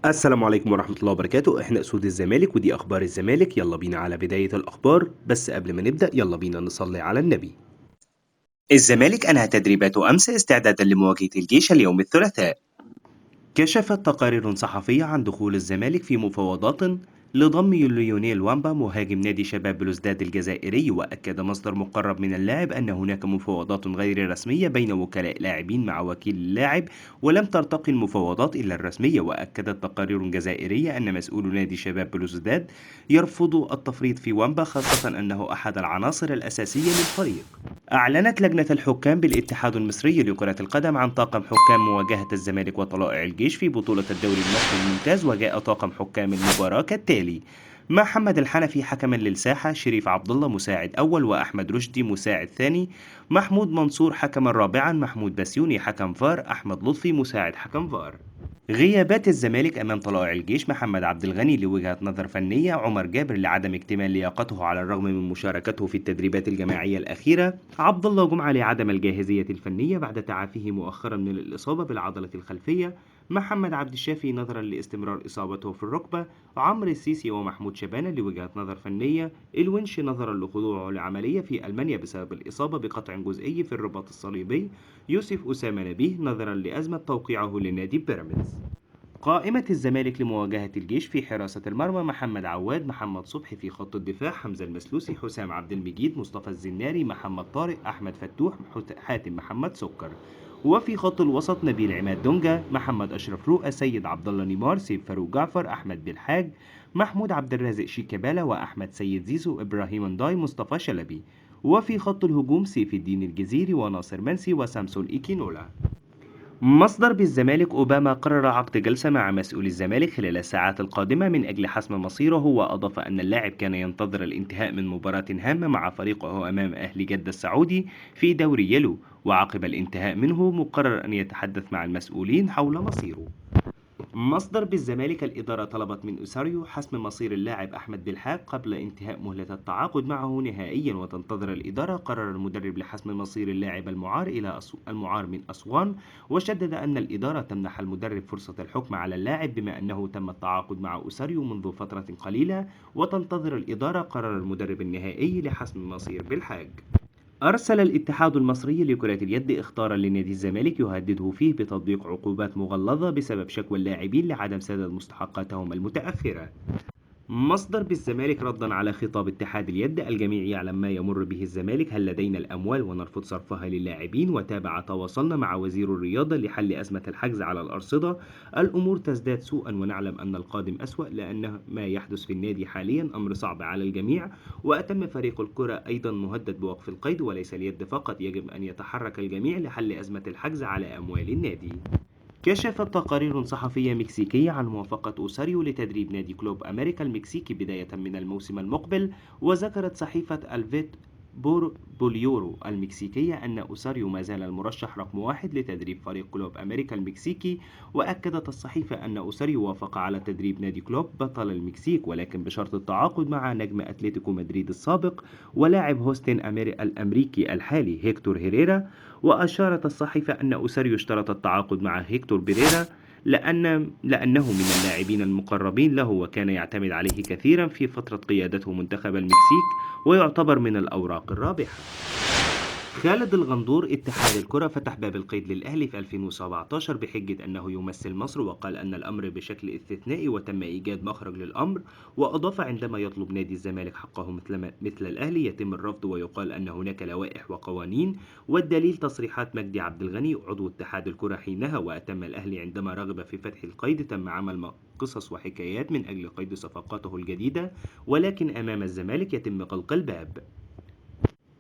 السلام عليكم ورحمة الله وبركاته. احنا اسود الزمالك ودي اخبار الزمالك. يلا بينا على بداية الاخبار، بس قبل ما نبدأ يلا بينا نصلي على النبي. الزمالك انهى تدريباته امس استعدادا لمواجهة الجيش اليوم الثلاثاء. كشفت تقارير صحفية عن دخول الزمالك في مفاوضات لضم ليونيل وامبا مهاجم نادي شباب بلوزداد الجزائري، وأكد مصدر مقرب من اللاعب أن هناك مفاوضات غير رسمية بين وكلاء لاعبين مع وكيل اللاعب، ولم ترتقي المفاوضات إلى الرسمية. وأكدت تقارير جزائرية أن مسؤول نادي شباب بلوزداد يرفض التفريط في وامبا، خاصة أنه أحد العناصر الأساسية للفريق. أعلنت لجنة الحكام بالاتحاد المصري لكرة القدم عن طاقم حكام مواجهة الزمالك وطلائع الجيش في بطولة الدوري المصري الممتاز، وجاء طاقم حكام المباراة كالتالي: محمد الحنفي حكما للساحة، شريف عبد الله مساعد أول، وأحمد رشدي مساعد ثاني، محمود منصور حكما رابعا، محمود بسيوني حكم فار، أحمد لطفي مساعد حكم فار. غيابات الزمالك أمام طلائع الجيش: محمد عبد الغني لوجهة نظر فنية، عمر جابر لعدم اكتمال لياقته على الرغم من مشاركته في التدريبات الجماعية الأخيرة، عبد الله جمعة لعدم الجاهزية الفنية بعد تعافيه مؤخرا من الإصابة بالعضلة الخلفية، محمد عبد الشافي نظرا لاستمرار إصابته في الركبة، عمرو السيسي ومحمود شبانة لوجهة نظر فنية، الونش نظرا لخضوعه لعملية في ألمانيا بسبب الإصابة بقطع جزئي في الرباط الصليبي، يوسف أسامة نبيه نظرا لأزمة توقيعه لنادي بيراميدز. قائمة الزمالك لمواجهة الجيش: في حراسة المرمى محمد عواد، محمد صبحي. في خط الدفاع: حمزة المسلوسي، حسام عبد المجيد، مصطفى الزناري، محمد طارق، أحمد فتوح، حاتم محمد سكر. وفي خط الوسط: نبيل عماد دونجا، محمد أشرف رؤى، سيد عبد الله نيمار، سيف فاروق جعفر، أحمد بالحاج، محمود عبد الرازق شيكابالا، وأحمد سيد زيزو، إبراهيم نداي، مصطفى شلبي. وفي خط الهجوم: سيف الدين الجزيري وناصر منسي وسامسون إيكينولا. مصدر بالزمالك: أوباما قرر عقد جلسة مع مسؤولي الزمالك خلال الساعات القادمة من أجل حسم مصيره، وأضاف أن اللاعب كان ينتظر الانتهاء من مباراة هامة مع فريقه أمام أهلي جدة السعودي في دوري يلو، وعقب الانتهاء منه مقرر أن يتحدث مع المسؤولين حول مصيره. مصدر بالزمالك: الإدارة طلبت من أوساريو حسم مصير اللاعب أحمد بالحاج قبل انتهاء مهلة التعاقد معه نهائيا، وتنتظر الإدارة قرار المدرب لحسم مصير اللاعب المعار المعار من أسوان. وشدد أن الإدارة تمنح المدرب فرصة الحكم على اللاعب بما أنه تم التعاقد مع أوساريو منذ فترة قليلة، وتنتظر الإدارة قرار المدرب النهائي لحسم مصير بالحاج. أرسل الاتحاد المصري لكرة اليد إخطارا لنادي الزمالك يهدده فيه بتطبيق عقوبات مغلظة بسبب شكوى اللاعبين لعدم سداد مستحقاتهم المتأخرة. مصدر بالزمالك ردا على خطاب اتحاد اليد: الجميع يعلم ما يمر به الزمالك، هل لدينا الأموال ونرفض صرفها للاعبين؟ وتابع: تواصلنا مع وزير الرياضة لحل أزمة الحجز على الأرصدة، الأمور تزداد سوءا ونعلم أن القادم أسوأ، لأن ما يحدث في النادي حاليا أمر صعب على الجميع، وأتم فريق الكرة أيضا مهدد بوقف القيد، وليس اليد فقط، يجب أن يتحرك الجميع لحل أزمة الحجز على أموال النادي. كشفت تقارير صحفية مكسيكية عن موافقة أوساريو لتدريب نادي كلوب أمريكا المكسيكي بداية من الموسم المقبل. وذكرت صحيفة الفيت بوليورو المكسيكية أن أوساريو ما زال المرشح رقم واحد لتدريب فريق كلوب أمريكا المكسيكي. وأكدت الصحيفة أن أوساريو وافق على تدريب نادي كلوب بطل المكسيك، ولكن بشرط التعاقد مع نجم أتلتيكو مدريد السابق ولاعب هوستن الأمريكي الحالي هيكتور هيريرا. وأشارت الصحيفة أن أوساريو اشترط التعاقد مع هيكتور بيريرا لأنه من اللاعبين المقربين له، وكان يعتمد عليه كثيرا في فترة قيادته منتخب المكسيك، ويعتبر من الأوراق الرابحة. خالد الغندور: اتحاد الكرة فتح باب القيد للأهلي في 2017 بحجة أنه يمثل مصر، وقال أن الأمر بشكل استثنائي وتم إيجاد مخرج للأمر. وأضاف: عندما يطلب نادي الزمالك حقه مثل الأهلي يتم الرفض، ويقال أن هناك لوائح وقوانين، والدليل تصريحات مجدي عبد الغني عضو اتحاد الكرة حينها. وأتم الأهلي عندما رغب في فتح القيد تم عمل قصص وحكايات من أجل قيد صفقاته الجديدة، ولكن أمام الزمالك يتم غلق الباب.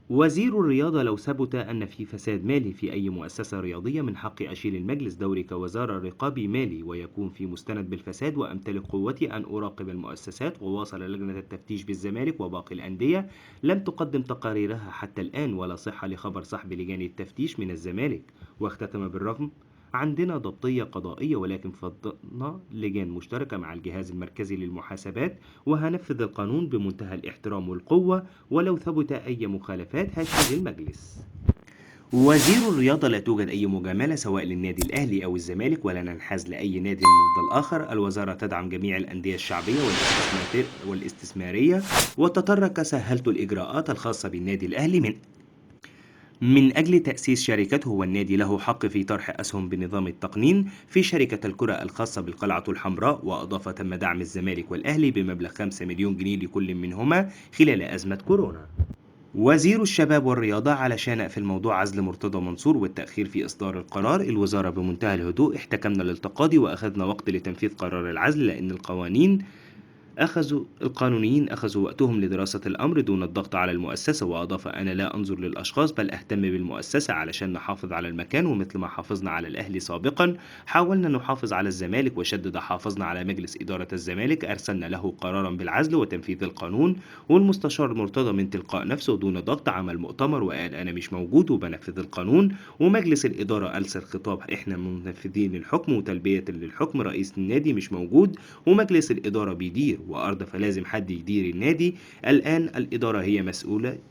وزير الرياضة: لو ثبت أن في فساد مالي في أي مؤسسة رياضية من حقي أشيل المجلس دوري كوزارة رقابي مالي، ويكون في مستند بالفساد، وأمتلك قوتي أن أراقب المؤسسات. وواصل: لجنة التفتيش بالزمالك وباقي الأندية لم تقدم تقاريرها حتى الآن، ولا صحة لخبر سحب لجان التفتيش من الزمالك. واختتم بالرغم: عندنا ضبطية قضائية، ولكن فضلنا لجان مشتركة مع الجهاز المركزي للمحاسبات، وهنفذ القانون بمنتهى الاحترام والقوة، ولو ثبت أي مخالفات هشيل المجلس. وزير الرياضة: لا توجد أي مجاملة سواء للنادي الأهلي أو الزمالك ولا ننحاز لأي نادي ضد الآخر. الوزارة تدعم جميع الأندية الشعبية والاستثمارية، وتطرق سهلت الإجراءات الخاصة بالنادي الأهلي من أجل تأسيس شركته، والنادي له حق في طرح أسهم بنظام التقنين في شركة الكرة الخاصة بالقلعة الحمراء. وأضاف: تم دعم الزمالك والأهلي بمبلغ 5 مليون جنيه لكل منهما خلال أزمة كورونا. وزير الشباب والرياضة: على شأن في الموضوع عزل مرتضى منصور والتأخير في إصدار القرار. الوزارة بمنتهى الهدوء احتكمنا للتقاضي وأخذنا وقت لتنفيذ قرار العزل، لأن القانونيين أخذوا وقتهم لدراسة الأمر دون الضغط على المؤسسة. وأضاف: أنا لا أنظر للأشخاص بل أهتم بالمؤسسة علشان نحافظ على المكان، ومثل ما حافظنا على الأهلي سابقا حاولنا نحافظ على الزمالك. وشدد: حافظنا على مجلس إدارة الزمالك، أرسلنا له قرارا بالعزل وتنفيذ القانون، والمستشار مرتضى من تلقاء نفسه دون ضغط عمل مؤتمر وقال أنا مش موجود وبنفذ القانون. ومجلس الإدارة أرسل خطاب: إحنا منفذين للحكم وتلبية للحكم، رئيس النادي مش موجود ومجلس الإدارة بيدير وأرضى، فلازم حد يدير النادي. الآن الإدارة هي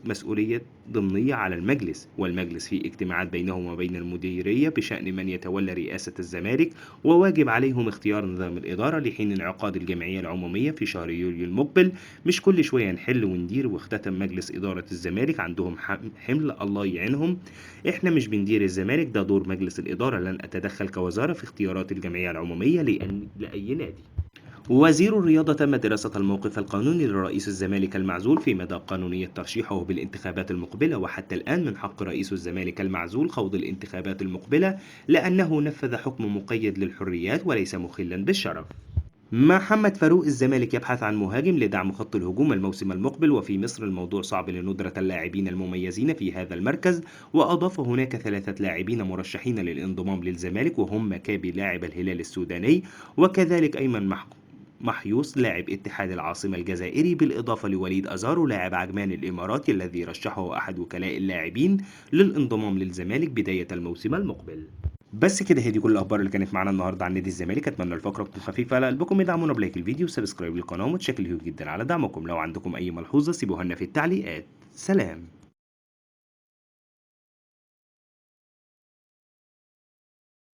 مسؤولية ضمنية على المجلس، والمجلس في اجتماعات بينهم وبين المديرية بشأن من يتولى رئاسة الزمالك، وواجب عليهم اختيار نظام الإدارة لحين انعقاد الجمعية العمومية في شهر يوليو المقبل. مش كل شوية نحل وندير. واختتم مجلس إدارة الزمالك: عندهم حمل الله يعينهم، احنا مش بندير الزمالك، ده دور مجلس الإدارة، لن أتدخل كوزارة في اختيارات الجمعية العمومية لأي نادي. وزير الرياضة: تم دراسة الموقف القانوني لرئيس الزمالك المعزول في مدى قانونية ترشيحه بالانتخابات المقبلة، وحتى الآن من حق رئيس الزمالك المعزول خوض الانتخابات المقبلة لأنه نفذ حكم مقيد للحريات وليس مخلا بالشرف. محمد فاروق: الزمالك يبحث عن مهاجم لدعم خط الهجوم الموسم المقبل، وفي مصر الموضوع صعب لندرة اللاعبين المميزين في هذا المركز. وأضاف: هناك 3 لاعبين مرشحين للانضمام للزمالك، وهم مكابي لاعب الهلال السوداني، وكذلك أيمن محيوس لاعب اتحاد العاصمة الجزائري، بالإضافة لوليد أزارو لاعب عجمان الإماراتي الذي رشحه أحد وكلاء اللاعبين للانضمام للزمالك بداية الموسم المقبل. بس كده، هي دي كل الاخبار اللي كانت معانا النهارده عن نادي الزمالك. اتمنى الفقره تكون خفيفه على قلبكم. ادعمونا بلايك الفيديو وسبسكرايب للقناه، ومتشكر ليكم جدا على دعمكم. لو عندكم اي ملحوظه سيبوها لنا في التعليقات. سلام.